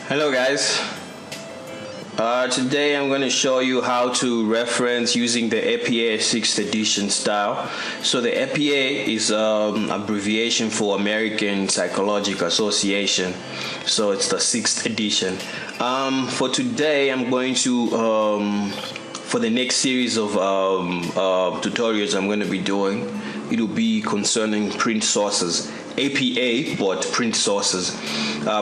Hello guys. Today I'm going to show you how to reference using the APA 6th edition style. So the APA is abbreviation for American Psychological Association. So it's the 6th edition. For today I'm going to for the next series of tutorials I'm going to be doing, it will be concerning print sources. APA, but print sources.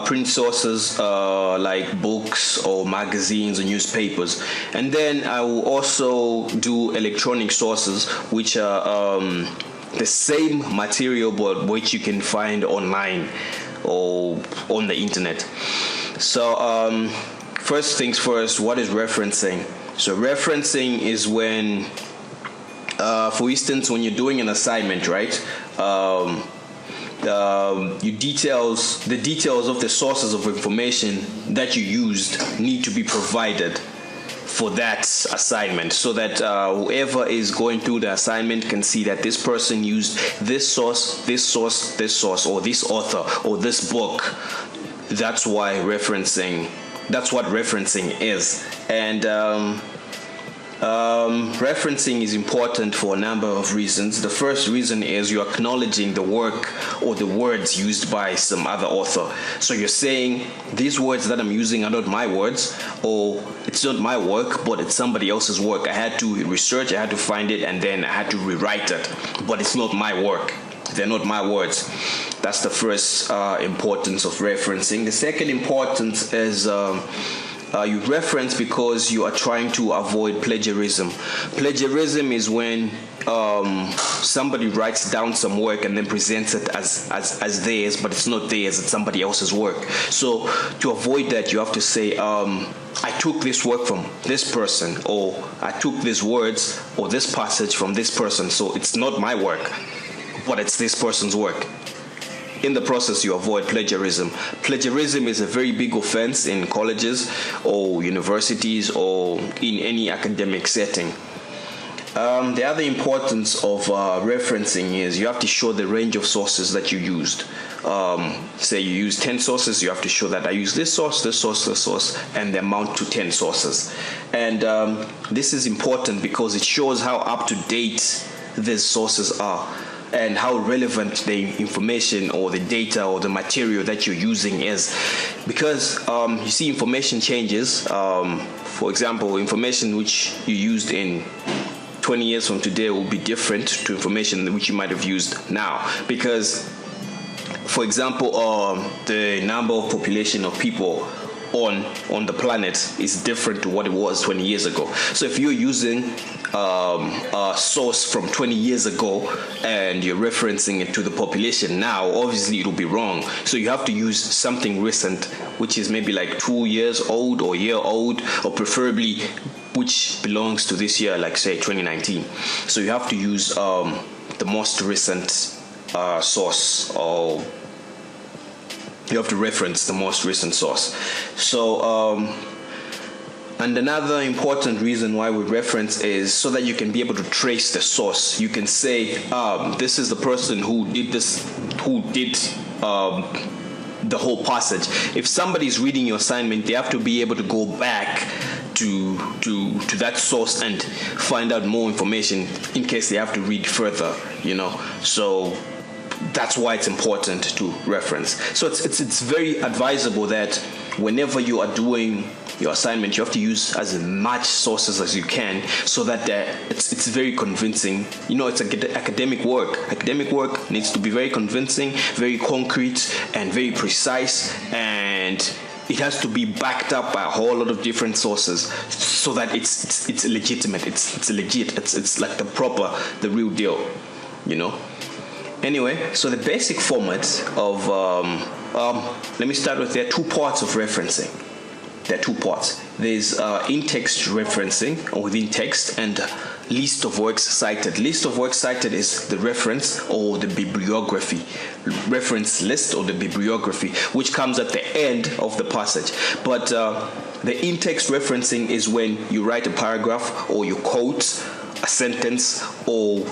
Print sources like books or magazines or newspapers. And then I will also do electronic sources, which are the same material but which you can find online or on the internet. So first things first, what is referencing? So referencing is when, for instance, when you're doing an assignment, right? The details of the sources of information that you used need to be provided for that assignment, so that whoever is going through the assignment can see that this person used this source, this source, this source, or this author, or this book. That's what referencing is. And referencing is important for a number of reasons. The first reason is you're acknowledging the work or the words used by some other author. So you're saying these words that I'm using are not my words, or it's not my work, but it's somebody else's work. I had to research, I had to find it, and then I had to rewrite it. But it's not my work. They're not my words. That's the first importance of referencing. The second importance is you reference because you are trying to avoid plagiarism. Plagiarism is when somebody writes down some work and then presents it as theirs, but it's not theirs, it's somebody else's work. So to avoid that, you have to say, I took this work from this person, or I took these words or this passage from this person, so it's not my work, but it's this person's work. In the process, you avoid plagiarism. Plagiarism is a very big offense in colleges or universities or in any academic setting. The other importance of referencing is you have to show the range of sources that you used. Say you use 10 sources, you have to show that I use this source, this source, this source, and they amount to 10 sources. And this is important because it shows how up to date these sources are, and how relevant the information or the data or the material that you're using is. Because you see, information changes. For example, information which you used in 20 years from today will be different to information which you might have used now. Because, for example, the number of population of people on the planet is different to what it was 20 years ago. So if you're using a source from 20 years ago and you're referencing it to the population now, obviously it'll be wrong. So you have to use something recent, which is maybe like 2 years old or a year old, or preferably which belongs to this year, like say 2019. So you have to use the most recent source, or you have to reference the most recent source. So, and another important reason why we reference is so that you can be able to trace the source. You can say, this is the person who did this, who did the whole passage. If somebody's reading your assignment, they have to be able to go back to that source and find out more information in case they have to read further, So that's why it's important to reference. So it's very advisable that whenever you are doing your assignment, you have to use as much sources as you can, so that it's very convincing. It's academic work. Academic work needs to be very convincing, very concrete, and very precise, and it has to be backed up by a whole lot of different sources, so that it's legitimate. It's legit. It's like the real deal. Anyway, so the basic format of, let me start with, there are two parts of referencing. There are two parts. There's in-text referencing, or within text, and list of works cited. List of works cited is the reference or the bibliography. Reference list or the bibliography, which comes at the end of the passage. But the in-text referencing is when you write a paragraph or you quote a sentence or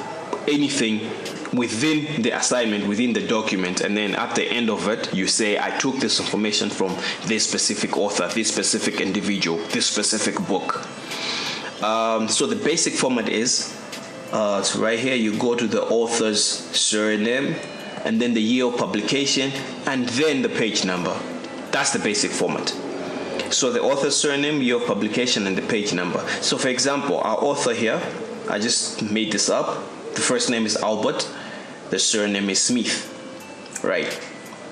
anything within the assignment, within the document, and then at the end of it, you say, I took this information from this specific author, this specific individual, this specific book. So the basic format is, it's right here, you go to the author's surname, and then the year of publication, and then the page number. That's the basic format. So the author's surname, year of publication, and the page number. So for example, our author here, I just made this up. The first name is Albert. The surname is Smith, right?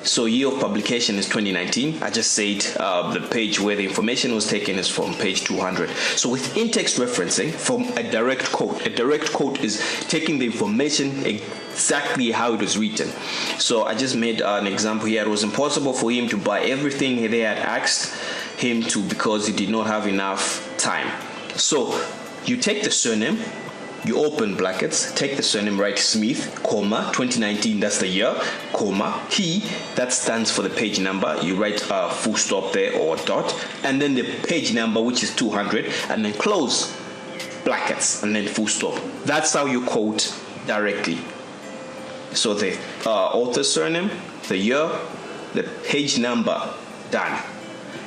So year of publication is 2019. I just said the page where the information was taken is from page 200. So with in-text referencing from a direct quote is taking the information exactly how it was written. So I just made an example here. It was impossible for him to buy everything they had asked him to because he did not have enough time. So you take the surname, you open brackets, take the surname, write Smith, comma, 2019, that's the year, comma, he, that stands for the page number. You write a full stop there or a dot, and then the page number, which is 200, and then close brackets, and then full stop. That's how you quote directly. So the author's surname, the year, the page number, done.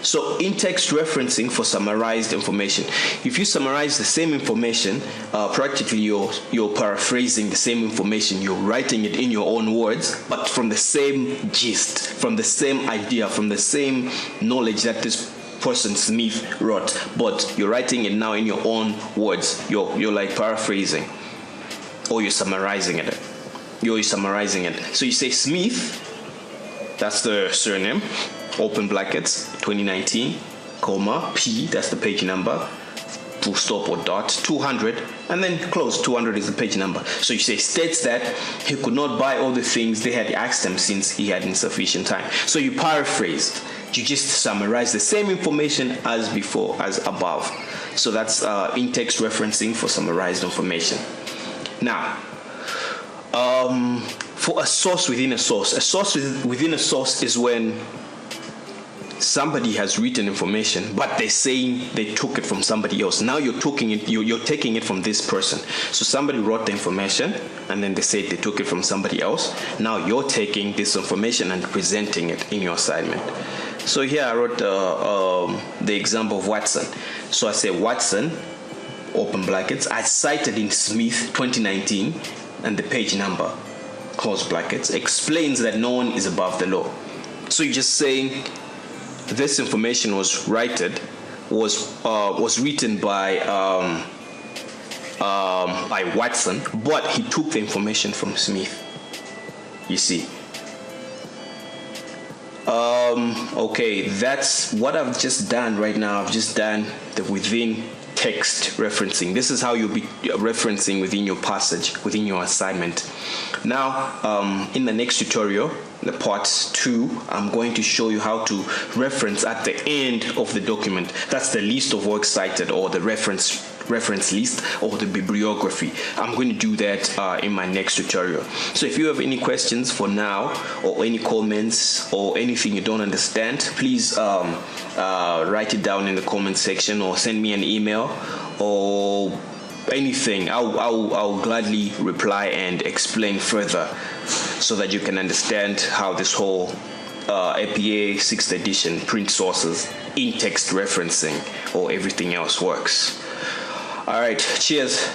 So in-text referencing for summarized information. If you summarize the same information, practically you're paraphrasing the same information. You're writing it in your own words, but from the same gist, from the same idea, from the same knowledge that this person Smith wrote. But you're writing it now in your own words. You're like paraphrasing, or you're summarizing it. You're summarizing it. So you say Smith, that's the surname. Open brackets, 2019, comma, P, that's the page number, full stop or dot, 200, and then close. 200 is the page number. So you say, states that he could not buy all the things they had asked him since he had insufficient time. So you paraphrased. You just summarize the same information as before, as above. So that's in-text referencing for summarized information. Now, for a source within a source within a source is when somebody has written information, but they're saying they took it from somebody else. Now you're taking it from this person. So somebody wrote the information, and then they said they took it from somebody else. Now you're taking this information and presenting it in your assignment. So here I wrote the example of Watson. So I say Watson, open brackets, I cited in Smith 2019, and the page number, close brackets, explains that no one is above the law. So you're just saying this information was written by Watson, but he took the information from Smith. You see. Okay, that's what I've just done right now. I've just done the within text referencing. This is how you'll be referencing within your passage, within your assignment. Now, in the next tutorial, the part 2, I'm going to show you how to reference at the end of the document. That's the list of works cited, or the reference list, or the bibliography. I'm going to do that in my next tutorial. So if you have any questions for now, or any comments, or anything you don't understand, please write it down in the comment section, or send me an email, or anything. I'll gladly reply and explain further, so that you can understand how this whole APA 6th edition print sources, in-text referencing, or everything else works. All right, cheers.